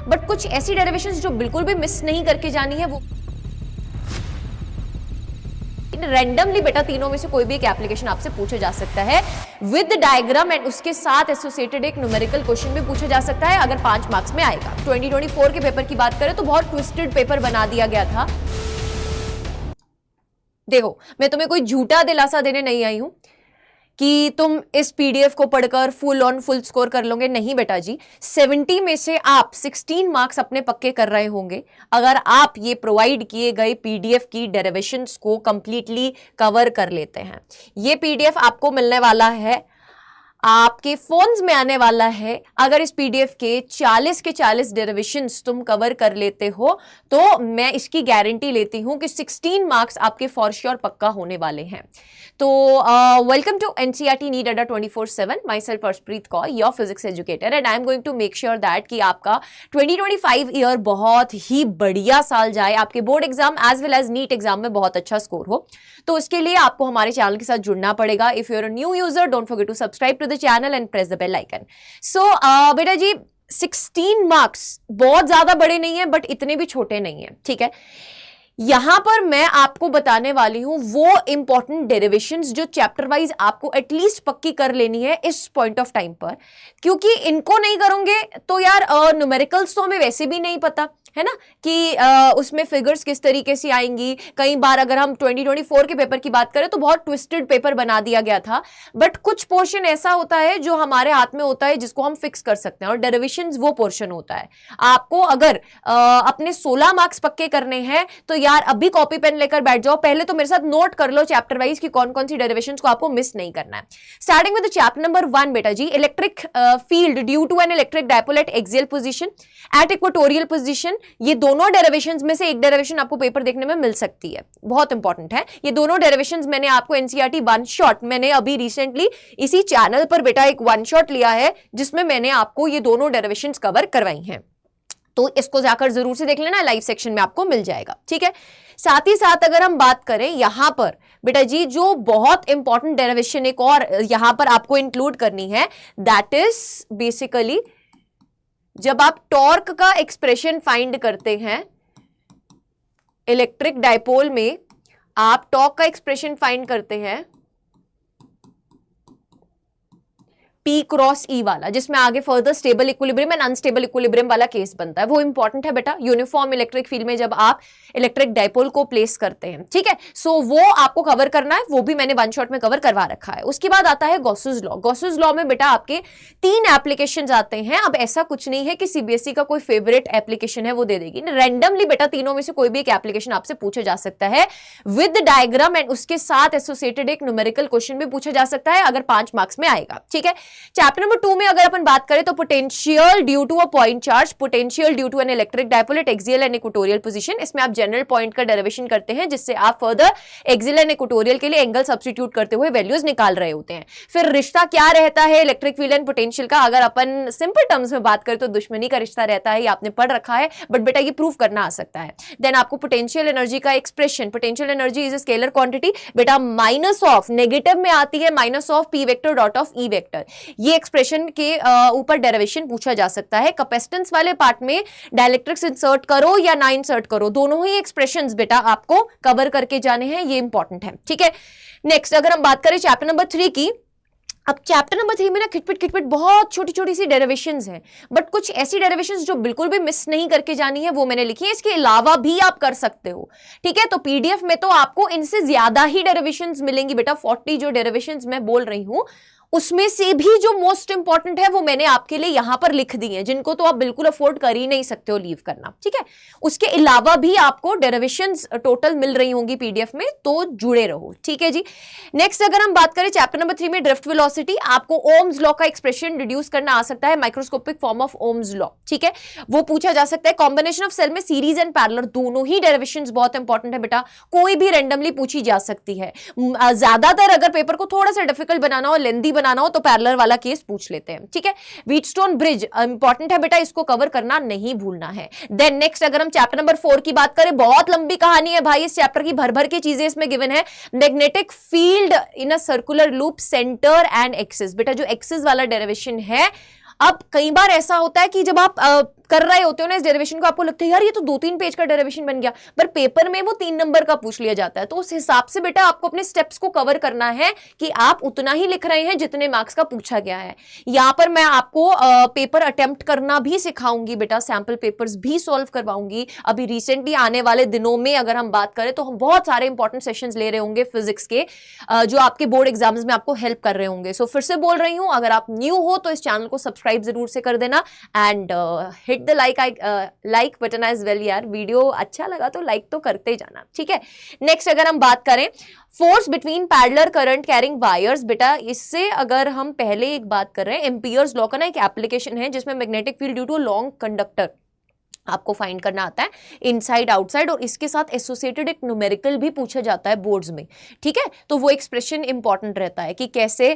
But कुछ ऐसी derivations जो बिल्कुल भी मिस नहीं करके जानी है, वो रैंडमली बेटा तीनों में से कोई भी एक एप्लीकेशन आपसे पूछा जा सकता है विद डायग्राम एंड उसके साथ एसोसिएटेड एक न्यूमेरिकल क्वेश्चन भी पूछा जा सकता है अगर 5 मार्क्स में आएगा। 2024 के पेपर की बात करें तो बहुत ट्विस्टेड पेपर बना दिया गया था। देखो, मैं तुम्हें कोई झूठा दिलासा देने नहीं आई हूं कि तुम इस पीडीएफ को पढ़कर फुल ऑन फुल स्कोर कर लोगे, नहीं बेटा जी। 70 में से आप 16 मार्क्स अपने पक्के कर रहे होंगे अगर आप ये प्रोवाइड किए गए पीडीएफ की डेरिवेशंस को कंप्लीटली कवर कर लेते हैं। ये पीडीएफ आपको मिलने वाला है, आपके फोन्स में आने वाला है। अगर इस पीडीएफ के 40 के 40 डेरिवेशंस तुम कवर कर लेते हो तो मैं इसकी गारंटी लेती हूं कि 16 मार्क्स आपके फॉर श्योर पक्का होने वाले हैं। तो welcome to NCERT NEET Adda 24/7। Myself Arshpreet Kaur, your physics educator, and I am going to make sure that कि आपका 2025 ईयर बहुत ही बढ़िया साल जाए, आपके board exam as well as NEET exam में बहुत अच्छा स्कोर हो। तो उसके लिए आपको हमारे चैनल के साथ जुड़ना पड़ेगा। If you are a new user, don't forget to subscribe to the channel and press the bell icon. So बेटा जी, 16 मार्क्स बहुत ज्यादा बड़े नहीं है बट इतने भी छोटे नहीं है, ठीक है। यहां पर मैं आपको बताने वाली हूं वो इंपॉर्टेंट डेरिवेशंस जो चैप्टर वाइज आपको एटलीस्ट पक्की कर लेनी है इस पॉइंट ऑफ टाइम पर, क्योंकि इनको नहीं करोगे तो यार न्यूमेरिकल्स तो हमें वैसे भी नहीं पता है ना कि उसमें फिगर्स किस तरीके से आएंगी। कई बार अगर हम 2024 के पेपर की बात करें तो बहुत ट्विस्टेड पेपर बना दिया गया था, बट कुछ पोर्शन ऐसा होता है जो हमारे हाथ में होता है जिसको हम फिक्स कर सकते हैं, और डेरिवेशंस वो पोर्शन होता है। आपको अगर अपने 16 मार्क्स पक्के करने हैं तो यार अभी कॉपी पेन लेकर बैठ जाओ, पहले तो मेरे साथ नोट कर लो चैप्टर वाइज कि कौन कौन सी डेरिवेशंस को आपको मिस नहीं करना है। स्टार्टिंग विद चैप्टर नंबर 1 बेटा जी, electric field due to an electric dipole at axial position at equatorial position. ये दोनों डेरिवेशंस में से एक डेरिवेशन आपको पेपर देखने में मिल सकती है, बहुत इंपॉर्टेंट है। ये दोनों डेरिवेशंस मैंने आपको एनसीईआरटी वन शॉट, मैंने अभी रिसेंटली इसी चैनल पर बेटा एक वन शॉट लिया है जिसमें मैंने आपको ये दोनों डेरिवेशंस कवर करवाई हैं, तो इसको जाकर जरूर से देख लेना, लाइव सेक्शन में आपको मिल जाएगा, ठीक है। साथ ही साथ अगर हम बात करें यहां पर बेटा जी, जो बहुत इंपॉर्टेंट डेरिवेशन एक और यहां पर आपको इंक्लूड करनी है, दैट इज बेसिकली जब आप टॉर्क का एक्सप्रेशन फाइंड करते हैं इलेक्ट्रिक डायपोल में, आप टॉर्क का एक्सप्रेशन फाइंड करते हैं P क्रॉस E वाला, जिसमें आगे further stable equilibrium and unstable equilibrium वाला केस बनता है, वो इंपॉर्टेंट है बेटा यूनिफॉर्म इलेक्ट्रिक फील्ड में जब आप इलेक्ट्रिक डायपोल को प्लेस करते हैं, ठीक है। सो वो आपको कवर करना है, वो भी मैंने वन शॉट में कवर करवा रखा है। उसके बाद आता है गॉसेस लॉ। गॉसेस लॉ में बेटा आपके 3 एप्लीकेशंस आते हैं। अब ऐसा कुछ नहीं है कि सीबीएसई का कोई फेवरेट एप्लीकेशन है वो दे देगी, रैंडमली बेटा तीनों में से कोई भी एक एप्लीकेशन आपसे पूछा जा सकता है विद डायग्राम एंड उसके साथ एसोसिएटेड एक न्यूमेरिकल क्वेश्चन भी पूछा जा सकता है अगर 5 मार्क्स में आएगा, ठीक है। चैप्टर नंबर 2 में अगर अपन बात करें तो potential due to a point charge, potential due to an electric dipole at axial and equatorial position. इसमें आप जनरल पॉइंट का डेरिवेशन करते हैं जिससे आप फर्दर एक्सियल एंड इक्वेटोरियल के लिए एंगल सब्स्टिट्यूट करते हुए वैल्यूज निकाल रहे होते हैं। फिर रिश्ता क्या रहता है इलेक्ट्रिक फील्ड एंड पोटेंशियल का, अगर अपन सिंपल टर्म्स में बात करें तो दुश्मनी का रिश्ता रहता है, ये आपने पढ़ रखा है, बट बेटा ये प्रूव करना आ सकता है। देन आपको पोटेंशियल एनर्जी का expression, potential energy is a scalar quantity बेटा, माइनस ऑफ, नेगेटिव में आती है minus of P vector dot of E vector, ये एक्सप्रेशन के ऊपर डेरिवेशन पूछा जा सकता है। कैपेसिटेंस वाले पार्ट में डाइलेक्ट्रिक्स इंसर्ट करो या ना इंसर्ट करो, दोनों ही एक्सप्रेशंस बेटा आपको कवर करके जाने हैं, ये इंपॉर्टेंट है, ठीक है। नेक्स्ट अगर हम बात करें चैप्टर नंबर 3 की, अब चैप्टर नंबर 3 में ना खिटपिट बहुत छोटी छोटी सी डेरिवेशंस हैं, बट कुछ ऐसी डेरिवेशंस जो बिल्कुल भी मिस नहीं करके जानी है वो मैंने लिखी है। इसके अलावा भी आप कर सकते हो, ठीक है। तो पीडीएफ में तो आपको इनसे ज्यादा ही डेरिवेशंस मिलेंगी बेटा, 40 जो डेरिवेशंस मैं बोल रही हूं उसमें से भी जो मोस्ट इंपॉर्टेंट है वो मैंने आपके लिए यहां पर लिख दी है, जिनको तो आप बिल्कुल अफोर्ड कर ही नहीं सकते हो लीव करना, ठीक है। उसके अलावा भी आपको डेरिवेशंस टोटल मिल रही होंगी पीडीएफ में, तो जुड़े रहो, ठीक है जी। नेक्स्ट अगर हम बात करें चैप्टर नंबर 3 में ड्रिफ्ट वेलोसिटी, आपको ओम्स लॉ का एक्सप्रेशन डिड्यूस करना आ सकता है, microscopic form of Ohm's law, ठीक है, वो पूछा जा सकता है। कॉम्बिनेशन ऑफ सेल में सीरीज एंड पैरेलल, दोनों ही डेरिवेशंस बहुत इंपॉर्टेंट है बेटा, कोई भी रैंडमली पूछी जा सकती है। ज्यादातर अगर पेपर को थोड़ा सा डिफिकल्ट बनाना हो, लेंथी बनाना हो तो पैरेलल वाला केस पूछ लेते हैं, ठीक है। व्हीटस्टोन ब्रिज इंपॉर्टेंट है बेटा, इसको कवर करना नहीं भूलना है। देन नेक्स्ट अगर हम चैप्टर नंबर 4 की बात करें, बहुत लंबी कहानी है भाई इस चैप्टर की, भर भर की चीजें इसमें गिवन है। Magnetic field in a circular loop, centre and axis, बेटा जो एक्सिस वाला डेरिवेशन है, अब कई बार ऐसा होता है कि जब आप कर रहे होते हो ना इस डेरिवेशन को, आपको लगता है यार ये तो 2-3 पेज का डेरिवेशन बन गया, पर पेपर में वो 3 नंबर का पूछ लिया जाता है। तो उस हिसाब से बेटा आपको अपने स्टेप्स को कवर करना है कि आप उतना ही लिख रहे हैं जितने मार्क्स का पूछा गया है। यहां पर मैं आपको पेपर अटेम्प्ट करना भी सिखाऊंगी बेटा, सैंपल पेपर्स भी सॉल्व करवाऊंगी। अभी रिसेंटली आने वाले दिनों में अगर हम बात करें तो हम बहुत सारे इंपॉर्टेंट सेशंस ले रहे होंगे फिजिक्स के, जो आपके बोर्ड एग्जाम्स में आपको हेल्प कर रहे होंगे। सो फिर से बोल रही हूं, अगर आप न्यू हो तो इस चैनल को सब्सक्राइब जरूर से कर देना and hit the like button as well. यार वीडियो अच्छा लगा तो लाइक तो करते ही जाना, ठीक है। नेक्स्ट अगर हम बात करें force between parallel current carrying wires, बेटा इससे अगर हम पहले एक बात कर रहे हैं, एम्पियर्स लॉ का ना एक एप्लीकेशन है जिसमें magnetic field due to long conductor आपको फाइंड करना आता है इनसाइड आउटसाइड, और इसके साथ एसोसिएटेड एक न्यूमेरिकल भी पूछा जाता है बोर्ड्स में, ठीक है। तो वो एक्सप्रेशन इंपॉर्टेंट रहता है कि कैसे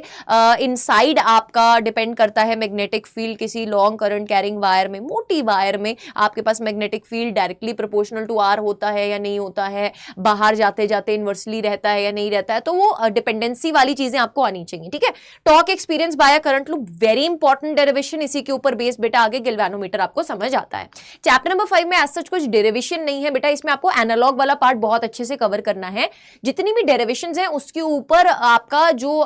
इनसाइड आपका डिपेंड करता है मैग्नेटिक फील्ड किसी लॉन्ग करंट कैरिंग वायर में, मोटी वायर में आपके पास magnetic field directly proportional to R होता है या नहीं होता है, बाहर जाते जाते इनवर्सली रहता है या नहीं रहता है, तो वो डिपेंडेंसी वाली चीजें आपको आनी चाहिए, ठीक है। Torque experience by current loop, very important derivation, इसी के ऊपर बेस बेटा आगे गैल्वेनोमीटर आपको समझ आता है। चैप्टर नंबर 5 में एज सच कुछ डेरिवेशन नहीं है बेटा, इसमें आपको एनालॉग वाला पार्ट बहुत अच्छे से कवर करना है। जितनी भी डेरिवेशंस हैं उसके ऊपर आपका जो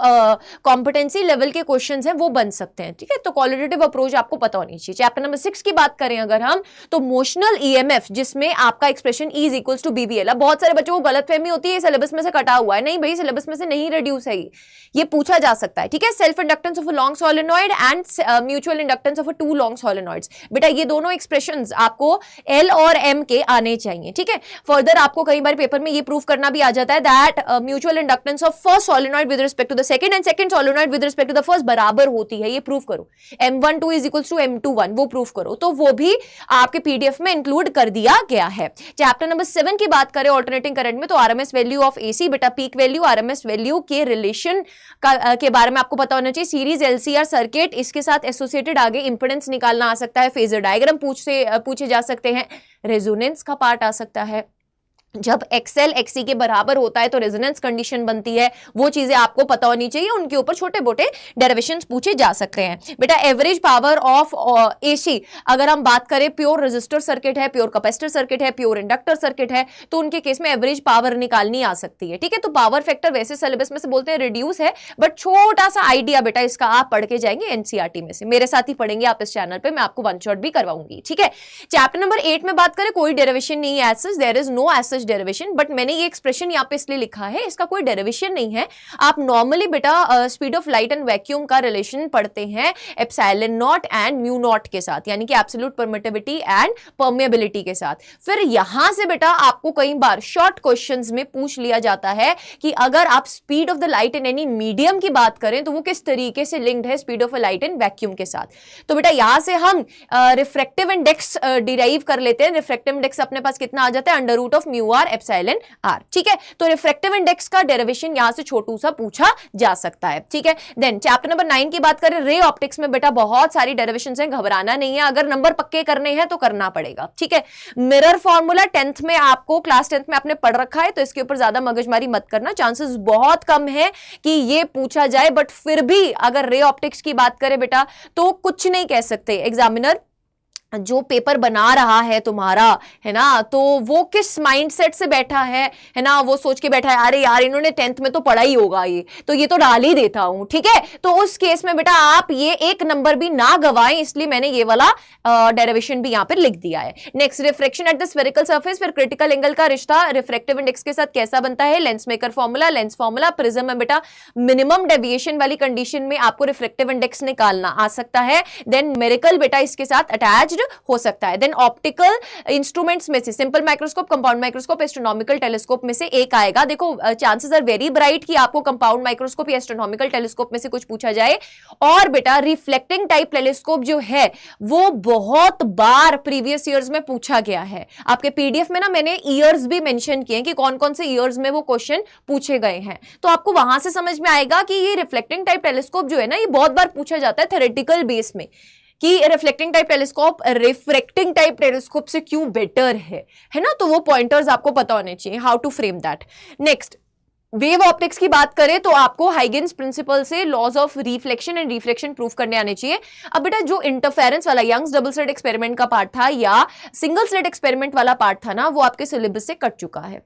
कॉम्पिटेंसी लेवल के क्वेश्चंस हैं वो बन सकते हैं, ठीक है। तो क्वालिटेटिव अप्रोच आपको पता होनी चाहिए। चैप्टर नंबर 6 की बात करें अगर हम, तो मोशनल ईएमएफ जिसमें आपका expression E equals to BBL। बहुत सारे बच्चों को गलतफहमी होती है सिलेबस में से कटा हुआ है, नहीं भाई सिलेबस में से नहीं रिड्यूस है, ये पूछा जा सकता है, ठीक है। Self inductance of a long solenoid and mutual inductance of a 2 long solenoids, बेटा ये दोनों एक्सप्रेशंस आपको L और M के आने चाहिए, ठीक है। फर्दर आपको कई बार पेपर में ये प्रूफ करना भी आ जाता है that mutual inductance of first solenoid with respect to the second and second solenoid with respect to the first बराबर होती है, ये प्रूफ करो। M12 is equals to M21, वो प्रूफ करो, तो वो भी आपके पीडीएफ में इंक्लूड कर दिया गया है। चैप्टर नंबर 7 की बात करें ऑल्टरनेटिंग करंट में, तो आरएमएस वैल्यू ऑफ एसी, बेटा पीक वैल्यू आरएमएस वैल्यू के रिलेशन के बारे में आपको पता होना चाहिए। सीरीज एलसीआर सर्किट, इसके साथ एसोसिएटेड आगे इंपेडेंस निकालना आ सकता है, फेजर डायग्राम पूछे जा सकते हैं, रेजोनेंस का पार्ट आ सकता है। जब एक्सएल एक्सी के बराबर होता है तो रेजोनेंस कंडीशन बनती है, वो चीजें आपको पता होनी चाहिए, उनके ऊपर छोटे मोटे डेरिवेशंस पूछे जा सकते हैं। बेटा एवरेज पावर ऑफ एसी, अगर हम बात करें प्योर रेजिस्टर सर्किट है, प्योर कैपेसिटर सर्किट है, प्योर इंडक्टर सर्किट है, तो उनके केस में एवरेज पावर निकालनी आ सकती है, ठीक है। तो पावर फैक्टर वैसे सिलेबस में से बोलते हैं रिड्यूस है, बट छोटा सा आइडिया बेटा इसका आप पढ़ के जाएंगे एनसीईआरटी में से, मेरे साथ ही पढ़ेंगे आप इस चैनल पे, मैं आपको वन शॉट भी करवाऊंगी, ठीक है। चैप्टर नंबर 8 में बात करें, कोई डेरिवेशन नहीं है as such, there is no as such derivation, but मैंने ये एक्सप्रेशन यहाँ पे इसलिए लिखा है, इसका कोई डेरिवेशन नहीं है। आप नॉर्मली बेटा speed of light and vacuum का रिलेशन पढ़ते हैं epsilon not and mu naught के साथ, यानी कि एब्सोल्यूट परमिटिविटी एंड परमेबिलिटी के साथ। फिर यहां से बेटा आपको कई बार शॉर्ट क्वेश्चंस में पूछ लिया जाता है कि अगर आप speed of the light in any medium की बात करें तो वो किस तरीके से लिंक्ड है speed of light in vacuum के साथ। तो बेटा यहां से हम रिफ्रैक्टिव इंडेक्स डिराइव कर लेते हैं। रिफ्रैक्टिव इंडेक्स अपने पास कितना आ जाता है, under root of mu r epsilon r, ठीक है। तो रिफ्रैक्टिव इंडेक्स का डेरिवेशन यहां से छोटू सा पूछा जा सकता है, ठीक है। देन चैप्टर नंबर 9 की बात करें, रे ऑप्टिक्स में बेटा बहुत सारी डेरिवेशंस हैं, घबराना नहीं है, अगर नंबर पक्के करने हैं तो करना पड़ेगा, ठीक है। मिरर फॉर्मूला 10th में आपको, क्लास 10th में आपने पढ़ रखा है, तो इसके ऊपर ज्यादा मगजमारी मत करना, चांसेस बहुत कम है कि ये पूछा जाए, बट फिर भी अगर रे ऑप्टिक्स की बात करें बेटा तो कुछ नहीं कह सकते। एग्जामिनर जो पेपर बना रहा है तुम्हारा, है ना, तो वो किस माइंडसेट से बैठा है ना, वो सोच के बैठा है अरे यार इन्होंने 10th में तो पढ़ा ही होगा, ये तो डाल ही देता हूं, ठीक है। तो उस केस में बेटा आप ये एक नंबर भी ना गवाएं, इसलिए मैंने ये वाला डेरिवेशन भी यहां पर लिख दिया है। Next, refraction at the spherical surface, फिर क्रिटिकल एंगल का रिश्ता रिफ्रैक्टिव इंडेक्स के साथ कैसा बनता है, lens maker formula, lens formula, prism में बेटा मिनिमम डेविएशन वाली कंडीशन में आपको रिफ्रैक्टिव इंडेक्स निकालना आ सकता है। देन न्यूमेरिकल बेटा इसके साथ अटैच्ड हो सकता है। देन ऑप्टिकल इंस्ट्रूमेंट्स में से simple microscope, compound microscope, astronomical telescope में से एक आएगा। देखो चांसेस आर वेरी ब्राइट कि आपको कंपाउंड माइक्रोस्कोप या एस्ट्रोनॉमिकल टेलीस्कोप में से कुछ पूछा जाए। और बेटा रिफ्लेक्टिंग टाइप टेलीस्कोप जो है वो बहुत बार प्रीवियस ईयर्स में पूछा गया है। आपके पीडीएफ में ना मैंने ईयर्स भी मेंशन किए कि कौन कौन से ईयर्स में वो क्वेश्चन पूछे गए हैं, तो आपको वहां से समझ में आएगा कि ये रिफ्लेक्टिंग टाइप टेलीस्कोप जो है ना ये बहुत बार पूछा जाता है थ्योरेटिकल बेस में कि reflecting type telescope refracting type telescope से क्यों बेटर है ना, तो वो पॉइंटर्स आपको पता होने चाहिए, how to frame that. Next, wave optics की बात करें तो आपको हाइगेन्स प्रिंसिपल से laws of reflection and reflection proof करने आने चाहिए। अब बेटा जो इंटरफेरेंस वाला यंग्स डबल स्लिट एक्सपेरिमेंट का पार्ट था या सिंगल स्लिट एक्सपेरिमेंट वाला पार्ट था ना, वो आपके सिलेबस से कट चुका है।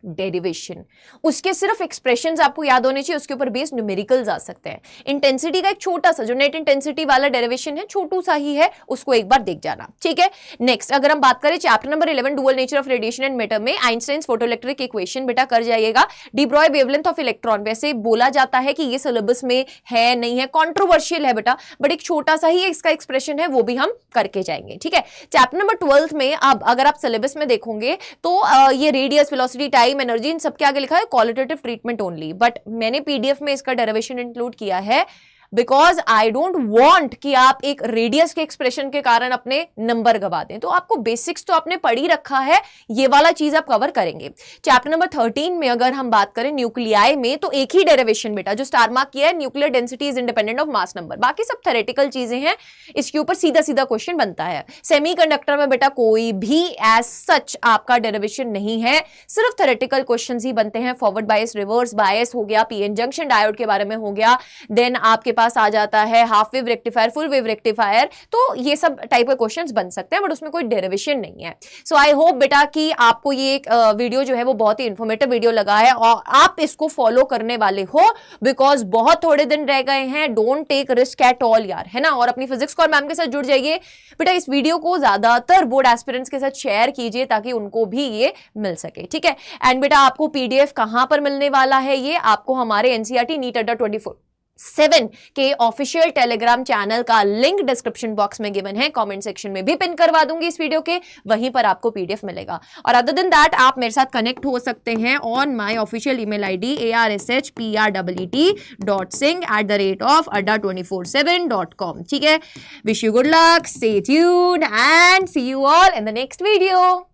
डेरिवेशन, उसके सिर्फ एक्सप्रेशंस आपको याद होने चाहिए, उसके ऊपर बेस्ड न्यूमेरिकल्स आ सकते हैं। इंटेंसिटी का एक छोटा सा जो नेट इंटेंसिटी वाला डेरिवेशन है, छोटू सा ही है, उसको एक बार देख जाना, ठीक है। नेक्स्ट अगर हम बात करें chapter number 11 dual nature of radiation and matter में आइंस्टाइन्स फोटोइलेक्ट्रिक इक्वेशन बेटा कर जाइएगा। D Broglie wavelength of electron, वैसे बोला जाता है कि ये सिलेबस में है नहीं है, कॉन्ट्रोवर्शियल है बेटा, बट एक छोटा सा ही इसका एक्सप्रेशन है, वो भी हम करके जाएंगे, ठीक है। चैप्टर नंबर 12 में अब अगर आप सिलेबस में देखोगे तो ये रेडियस, वेलोसिटी, टाइम, एनर्जी, इन सबके आगे लिखा है क्वालिटेटिव ट्रीटमेंट ओनली, बट मैंने पीडीएफ में इसका डेरिवेशन इंक्लूड किया है बिकॉज आई डोंट वॉन्ट कि आप एक रेडियस के एक्सप्रेशन के कारण अपने नंबर गवा दें। तो आपको बेसिक्स तो आपने पढ़ ही रखा है, ये वाला चीज आप कवर करेंगे। चैप्टर नंबर 13 में अगर हम बात करें न्यूक्लियाई में, तो एक ही डेरिवेशन बेटा जो स्टार मार्क किया है, nuclear density is independent of mass number, बाकी सब थ्योरेटिकल चीजें हैं, इसके ऊपर सीधा सीधा क्वेश्चन बनता है। सेमीकंडक्टर में बेटा कोई भी एज सच आपका डेरिवेशन नहीं है, सिर्फ थ्योरेटिकल क्वेश्चन ही बनते हैं। फॉरवर्ड बायस, रिवर्स बायस हो गया, पीएन जंक्शन डायोड के बारे में हो गया, देन आपके पास आ जाता है half wave rectifier, full wave rectifier, तो ये सब टाइप के क्वेश्चंस बन सकते हैं, बट उसमें कोई डेरिवेशन नहीं है। सो आई होप बेटा कि आपको ये एक वीडियो जो है वो बहुत ही इंफॉर्मेटिव वीडियो लगा है और आप इसको फॉलो करने वाले हो, बिकॉज बहुत थोड़े दिन रह गए हैं। Don't take risk at all यार, है ना। और अपनी फिजिक्स कॉर मैम के साथ जुड़ जाइए बेटा। इस वीडियो को ज्यादातर बोर्ड एस्पिरेंट्स के साथ शेयर कीजिए ताकि उनको भी ये मिल सके, ठीक है। एंड बेटा आपको पीडीएफ कहां पर मिलने वाला है, ये आपको हमारे एनसीईआरटी नीट अड्डा 24/7 के ऑफिशियल टेलीग्राम चैनल का लिंक डिस्क्रिप्शन बॉक्स में गिवन है, कमेंट सेक्शन में भी पिन करवा दूंगी इस वीडियो के, वहीं पर आपको पीडीएफ मिलेगा। और अदर देन दैट आप मेरे साथ कनेक्ट हो सकते हैं on my official email ID arshprwet@adda.247.com, ठीक है। Wish you good luck, stay tuned and see you all in the next video.